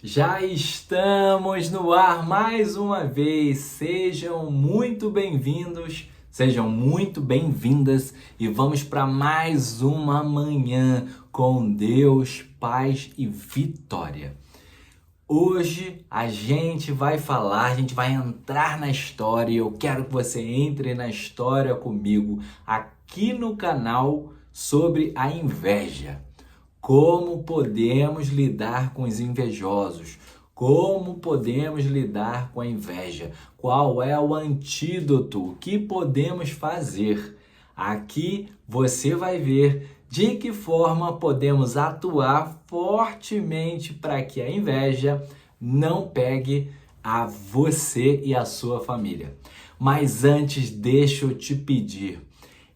Já estamos no ar mais uma vez. Sejam muito bem-vindos, sejam muito bem-vindas e vamos para mais uma manhã com Deus, paz e vitória. Hoje a gente vai falar, a gente vai entrar na história e eu quero que você entre na história comigo aqui no canal sobre a inveja. Como podemos lidar com os invejosos? Como podemos lidar com a inveja? Qual é o antídoto? O que podemos fazer? Aqui você vai ver de que forma podemos atuar fortemente para que a inveja não pegue a você e a sua família. Mas antes, deixa eu te pedir.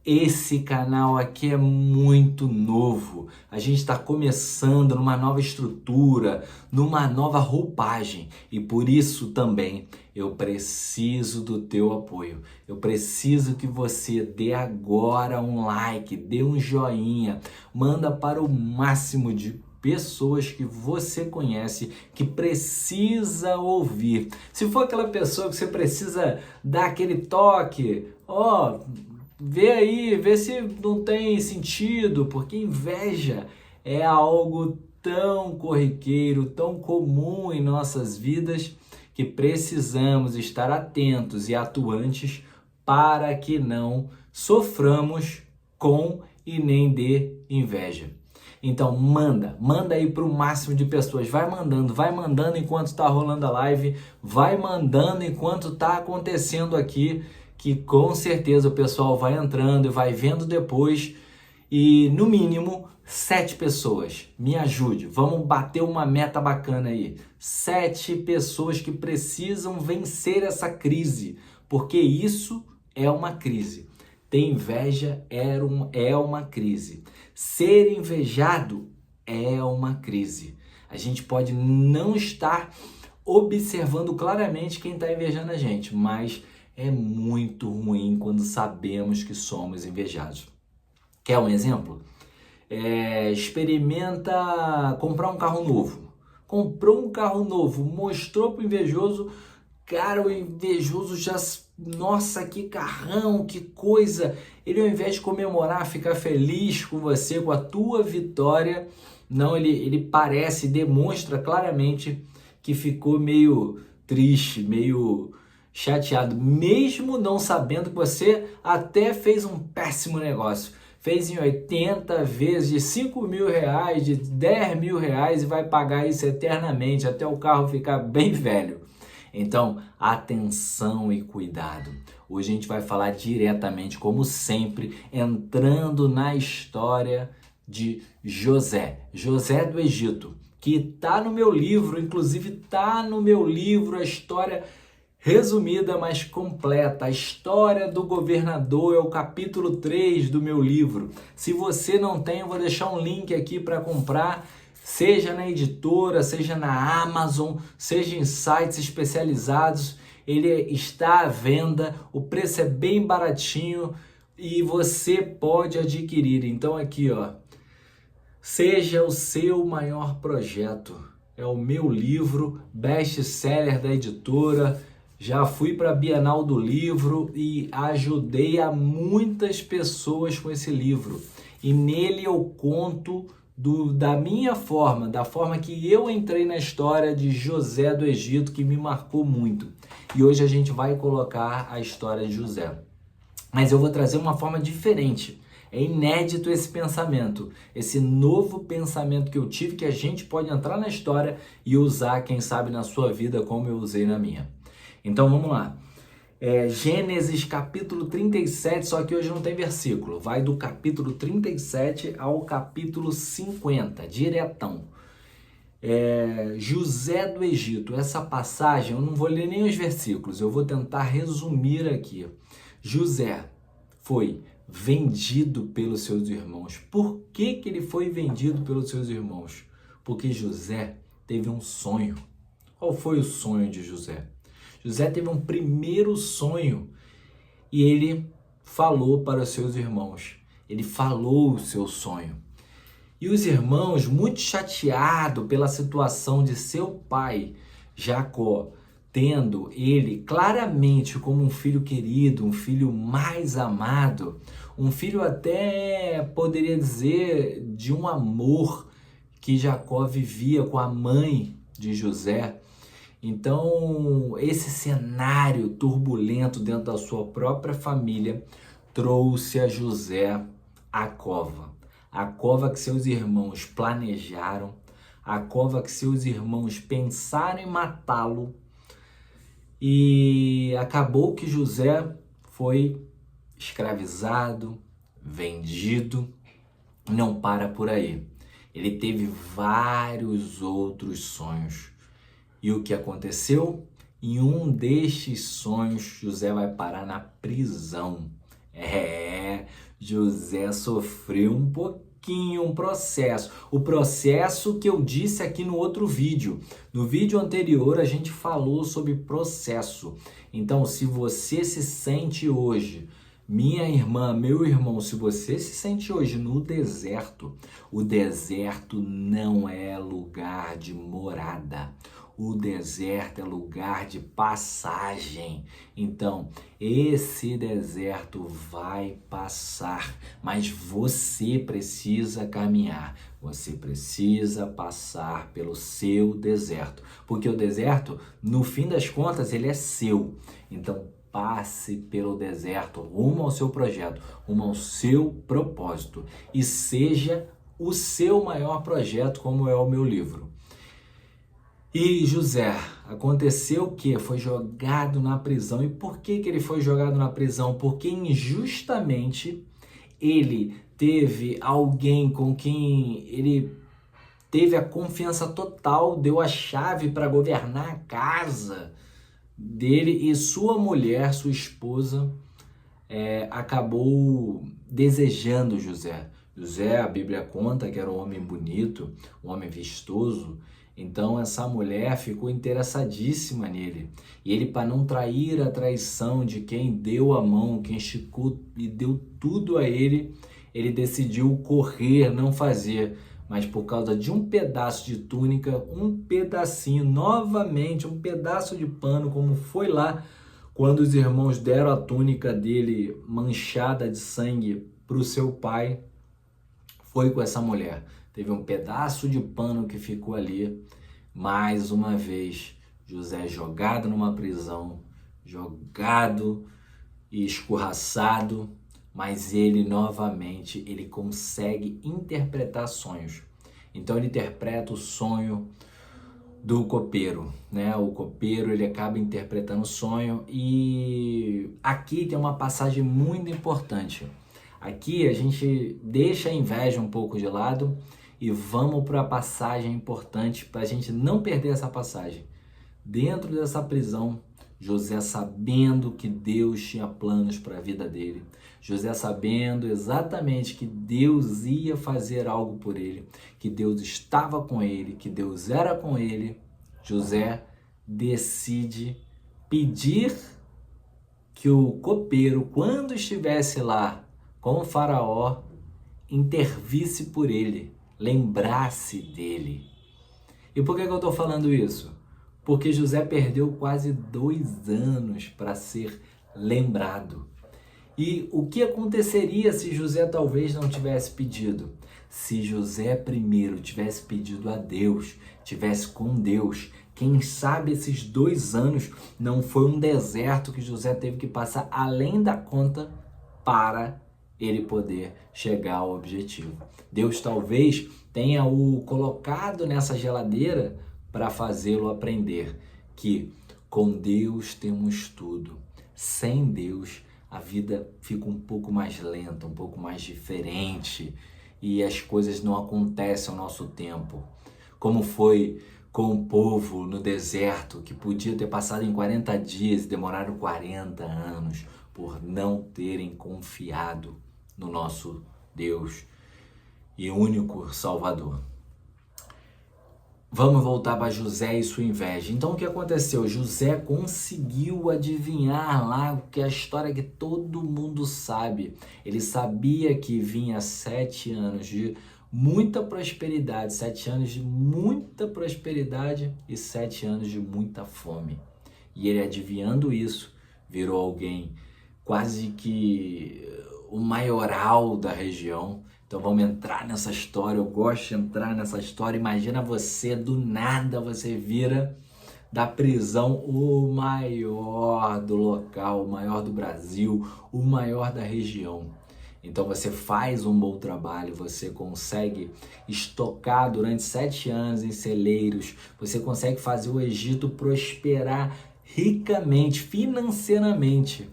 Esse canal aqui é muito novo. A gente está começando numa nova estrutura, numa nova roupagem e por isso também eu preciso do teu apoio. Eu preciso que você dê agora um like, dê um joinha, manda para o máximo de pessoas que você conhece que precisa ouvir. Se for aquela pessoa que você precisa dar aquele toque, vê aí, vê se não tem sentido, porque inveja é algo tão corriqueiro, tão comum em nossas vidas, que precisamos estar atentos e atuantes para que não soframos com e nem de inveja. Então manda aí para o máximo de pessoas, vai mandando enquanto está rolando a live, vai mandando enquanto está acontecendo aqui, que com certeza o pessoal vai entrando e vai vendo depois. E no mínimo 7 pessoas, me ajude, vamos bater uma meta bacana aí. 7 pessoas que precisam vencer essa crise, porque isso é uma crise. Ter inveja é uma crise. Ser invejado é uma crise. A gente pode não estar observando claramente quem está invejando a gente, mas é muito ruim quando sabemos que somos invejados. Quer um exemplo? Experimenta comprar um carro novo. Comprou um carro novo, mostrou pro invejoso, cara, o invejoso já, nossa, que carrão, que coisa. Ele, ao invés de comemorar, ficar feliz com você, com a tua vitória, não, ele parece, demonstra claramente que ficou meio triste, meio chateado, mesmo não sabendo que você até fez um péssimo negócio. Fez em 80 vezes de 5 mil reais, de 10 mil reais e vai pagar isso eternamente até o carro ficar bem velho. Então, atenção e cuidado. Hoje a gente vai falar diretamente, como sempre, entrando na história de José do Egito, que está no meu livro, inclusive está no meu livro a história resumida, mas completa. A história do governador é o capítulo 3 do meu livro. Se você não tem, eu vou deixar um link aqui para comprar, seja na editora, seja na Amazon, seja em sites especializados. Ele está à venda, o preço é bem baratinho e você pode adquirir. Então aqui, seja o seu maior projeto. É o meu livro, best-seller da editora. Já fui para a Bienal do Livro e ajudei a muitas pessoas com esse livro. E nele eu conto da minha forma, da forma que eu entrei na história de José do Egito, que me marcou muito. E hoje a gente vai colocar a história de José. Mas eu vou trazer uma forma diferente. É inédito esse pensamento, esse novo pensamento que eu tive, que a gente pode entrar na história e usar, quem sabe, na sua vida como eu usei na minha. Então vamos lá. Gênesis capítulo 37, só que hoje não tem versículo. Vai do capítulo 37 ao capítulo 50, diretão. José do Egito. Essa passagem, eu não vou ler nem os versículos, eu vou tentar resumir aqui. José foi vendido pelos seus irmãos. Por que ele foi vendido pelos seus irmãos? Porque José teve um sonho. Qual foi o sonho de José? José teve um primeiro sonho e ele falou para os seus irmãos. Ele falou o seu sonho. E os irmãos, muito chateados pela situação de seu pai, Jacó, tendo ele claramente como um filho querido, um filho mais amado, um filho até poderia dizer de um amor que Jacó vivia com a mãe de José. Então, esse cenário turbulento dentro da sua própria família trouxe a José à cova. A cova que seus irmãos planejaram, a cova que seus irmãos pensaram em matá-lo, e acabou que José foi escravizado, vendido. Não para por aí. Ele teve vários outros sonhos. E o que aconteceu? Em um destes sonhos, José vai parar na prisão. José sofreu um pouquinho, um processo. O processo que eu disse aqui no outro vídeo. No vídeo anterior a gente falou sobre processo. Então, se você se sente hoje, minha irmã, meu irmão, se você se sente hoje no deserto, o deserto não é lugar de morada. O deserto é lugar de passagem. Então, esse deserto vai passar, mas você precisa caminhar. Você precisa passar pelo seu deserto, porque o deserto, no fim das contas, ele é seu. Então, passe pelo deserto, rumo ao seu projeto, rumo ao seu propósito e seja o seu maior projeto, como é o meu livro. E José, aconteceu o que? Foi jogado na prisão. E por que ele foi jogado na prisão? Porque injustamente ele teve alguém com quem ele teve a confiança total, deu a chave para governar a casa dele, e sua mulher, sua esposa, acabou desejando José. José, a Bíblia conta que era um homem bonito, um homem vistoso. Então essa mulher ficou interessadíssima nele. E ele, para não trair a traição de quem deu a mão, quem esticou e deu tudo a ele, ele decidiu correr, não fazer. Mas por causa de um pedaço de túnica, um pedacinho, novamente, um pedaço de pano, como foi lá quando os irmãos deram a túnica dele manchada de sangue para o seu pai, foi com essa mulher. Teve um pedaço de pano que ficou ali. Mais uma vez, José jogado numa prisão, jogado e escorraçado, mas ele novamente, ele consegue interpretar sonhos. Então ele interpreta o sonho do copeiro, né? O copeiro, ele acaba interpretando o sonho, e aqui tem uma passagem muito importante. Aqui a gente deixa a inveja um pouco de lado e vamos para a passagem importante para a gente não perder essa passagem. Dentro dessa prisão, José sabendo que Deus tinha planos para a vida dele, José sabendo exatamente que Deus ia fazer algo por ele, que Deus estava com ele, que Deus era com ele, José decide pedir que o copeiro, quando estivesse lá com o faraó, intervisse por ele, lembrasse dele. E por que eu estou falando isso? Porque José perdeu quase 2 anos para ser lembrado. E o que aconteceria se José talvez não tivesse pedido? Se José primeiro tivesse pedido a Deus, tivesse com Deus, quem sabe esses 2 anos não foi um deserto que José teve que passar além da conta para ele poder chegar ao objetivo. Deus talvez tenha o colocado nessa geladeira para fazê-lo aprender que com Deus temos tudo. Sem Deus, a vida fica um pouco mais lenta, um pouco mais diferente, e as coisas não acontecem ao nosso tempo. Como foi com o povo no deserto, que podia ter passado em 40 dias e demoraram 40 anos por não terem confiado no nosso Deus e único Salvador. Vamos voltar para José e sua inveja. Então o que aconteceu? José conseguiu adivinhar lá que a história que todo mundo sabe. Ele sabia que vinha 7 anos de muita prosperidade, 7 anos de muita prosperidade e 7 anos de muita fome. E ele, adivinhando isso, virou alguém quase que o maioral da região. Então vamos entrar nessa história, eu gosto de entrar nessa história. Imagina você, do nada você vira da prisão o maior do local, o maior do Brasil, o maior da região. Então você faz um bom trabalho, você consegue estocar durante 7 anos em celeiros, você consegue fazer o Egito prosperar ricamente, financeiramente,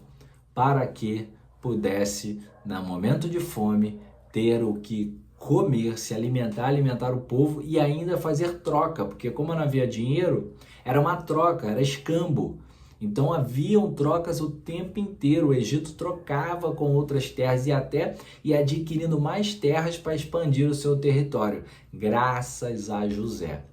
para que pudesse, no momento de fome, ter o que comer, se alimentar, alimentar o povo e ainda fazer troca, porque como não havia dinheiro, era uma troca, era escambo. Então haviam trocas o tempo inteiro, o Egito trocava com outras terras e até ia adquirindo mais terras para expandir o seu território, graças a José.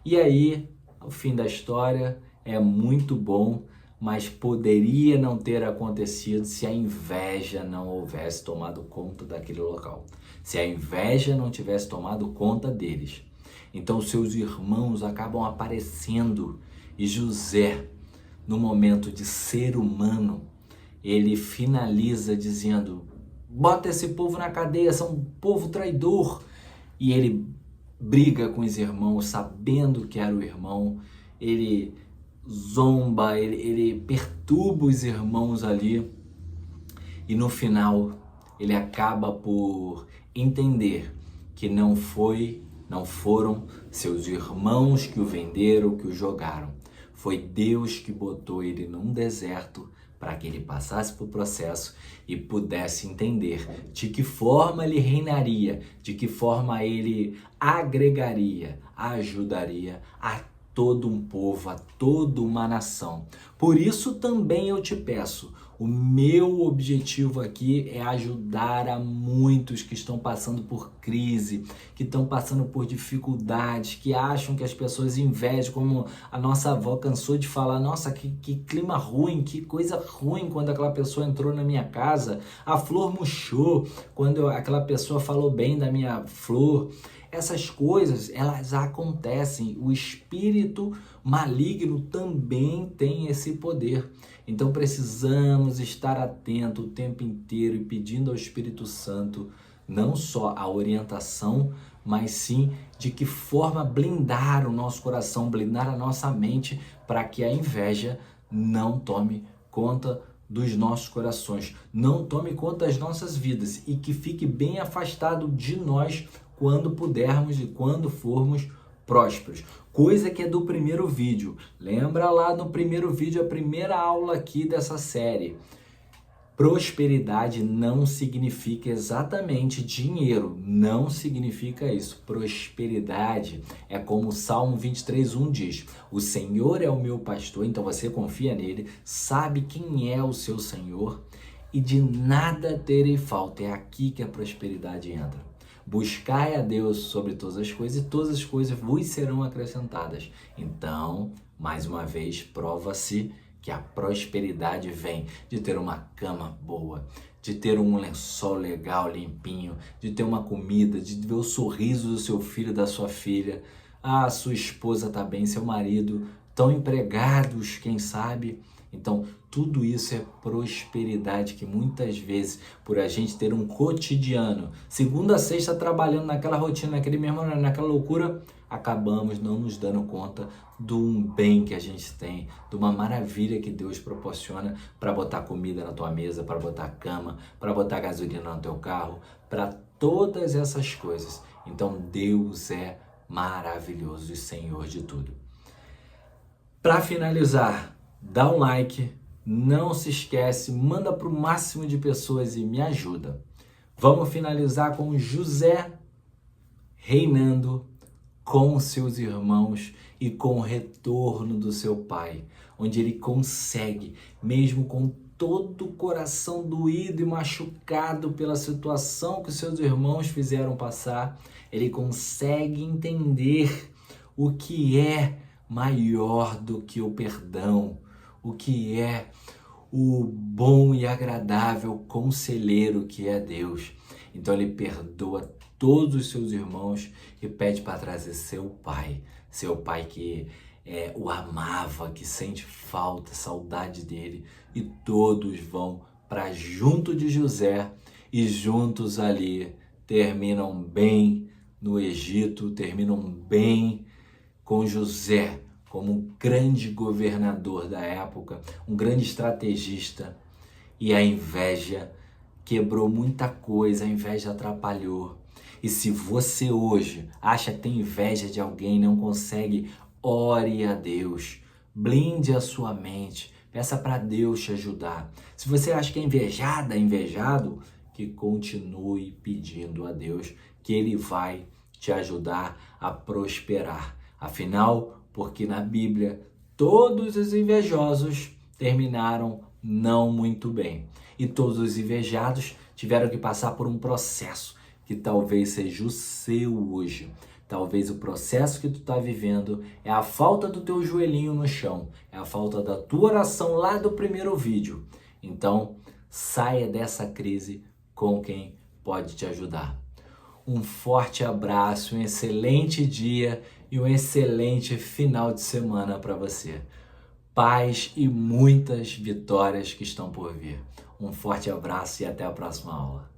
E aí, o fim da história é muito bom, mas poderia não ter acontecido se a inveja não houvesse tomado conta daquele local. Se a inveja não tivesse tomado conta deles. Então seus irmãos acabam aparecendo e José, no momento de ser humano, ele finaliza dizendo: bota esse povo na cadeia, são um povo traidor. E ele briga com os irmãos, sabendo que era o irmão, ele zomba, ele perturba os irmãos ali, e no final ele acaba por entender que não foram seus irmãos que o venderam, que o jogaram. Foi Deus que botou ele num deserto para que ele passasse por processo e pudesse entender de que forma ele reinaria, de que forma ele agregaria, ajudaria a todo um povo, a toda uma nação. Por isso também eu te peço, o meu objetivo aqui é ajudar a muitos que estão passando por crise, que estão passando por dificuldades, que acham que as pessoas invejam, como a nossa avó cansou de falar: nossa, que clima ruim, que coisa ruim quando aquela pessoa entrou na minha casa, a flor murchou quando aquela pessoa falou bem da minha flor. Essas coisas, elas acontecem. O espírito maligno também tem esse poder. Então precisamos estar atentos o tempo inteiro e pedindo ao Espírito Santo não só a orientação, mas sim de que forma blindar o nosso coração, blindar a nossa mente, para que a inveja não tome conta dos nossos corações, não tome conta das nossas vidas e que fique bem afastado de nós quando pudermos e quando formos prósperos. Coisa que é do primeiro vídeo. Lembra lá no primeiro vídeo, a primeira aula aqui dessa série. Prosperidade não significa exatamente dinheiro, não significa isso. Prosperidade é como o Salmo 23:1 diz: o Senhor é o meu pastor, então você confia nele, sabe quem é o seu Senhor e de nada terei falta. É aqui que a prosperidade entra. Buscai a Deus sobre todas as coisas e todas as coisas vos serão acrescentadas. Então, mais uma vez, prova-se que a prosperidade vem de ter uma cama boa, de ter um lençol legal, limpinho, de ter uma comida, de ver o sorriso do seu filho, da sua filha. Ah, sua esposa está bem, seu marido, estão empregados, quem sabe? Então, tudo isso é prosperidade que muitas vezes, por a gente ter um cotidiano, segunda a sexta trabalhando naquela rotina, naquele mesmo horário, naquela loucura, acabamos não nos dando conta do bem que a gente tem, de uma maravilha que Deus proporciona para botar comida na tua mesa, para botar cama, para botar gasolina no teu carro, para todas essas coisas. Então, Deus é maravilhoso e Senhor de tudo. Para finalizar, dá um like, não se esquece, manda para o máximo de pessoas e me ajuda. Vamos finalizar com José reinando com seus irmãos e com o retorno do seu pai, onde ele consegue, mesmo com todo o coração doído e machucado pela situação que seus irmãos fizeram passar, ele consegue entender o que é maior do que o perdão, o que é o bom e agradável conselheiro que é Deus. Então ele perdoa todos os seus irmãos e pede para trazer seu pai que o amava, que sente falta, saudade dele, e todos vão para junto de José e juntos ali terminam bem no Egito, terminam bem com José como um grande governador da época, um grande estrategista. E a inveja quebrou muita coisa, a inveja atrapalhou. E se você hoje acha que tem inveja de alguém e não consegue, ore a Deus, blinde a sua mente, peça para Deus te ajudar. Se você acha que é invejada, invejado, que continue pedindo a Deus, que Ele vai te ajudar a prosperar. Afinal, porque na Bíblia todos os invejosos terminaram não muito bem. E todos os invejados tiveram que passar por um processo que talvez seja o seu hoje. Talvez o processo que tu está vivendo é a falta do teu joelhinho no chão, é a falta da tua oração lá do primeiro vídeo. Então, saia dessa crise com quem pode te ajudar. Um forte abraço, um excelente dia e um excelente final de semana para você. Paz e muitas vitórias que estão por vir. Um forte abraço e até a próxima aula.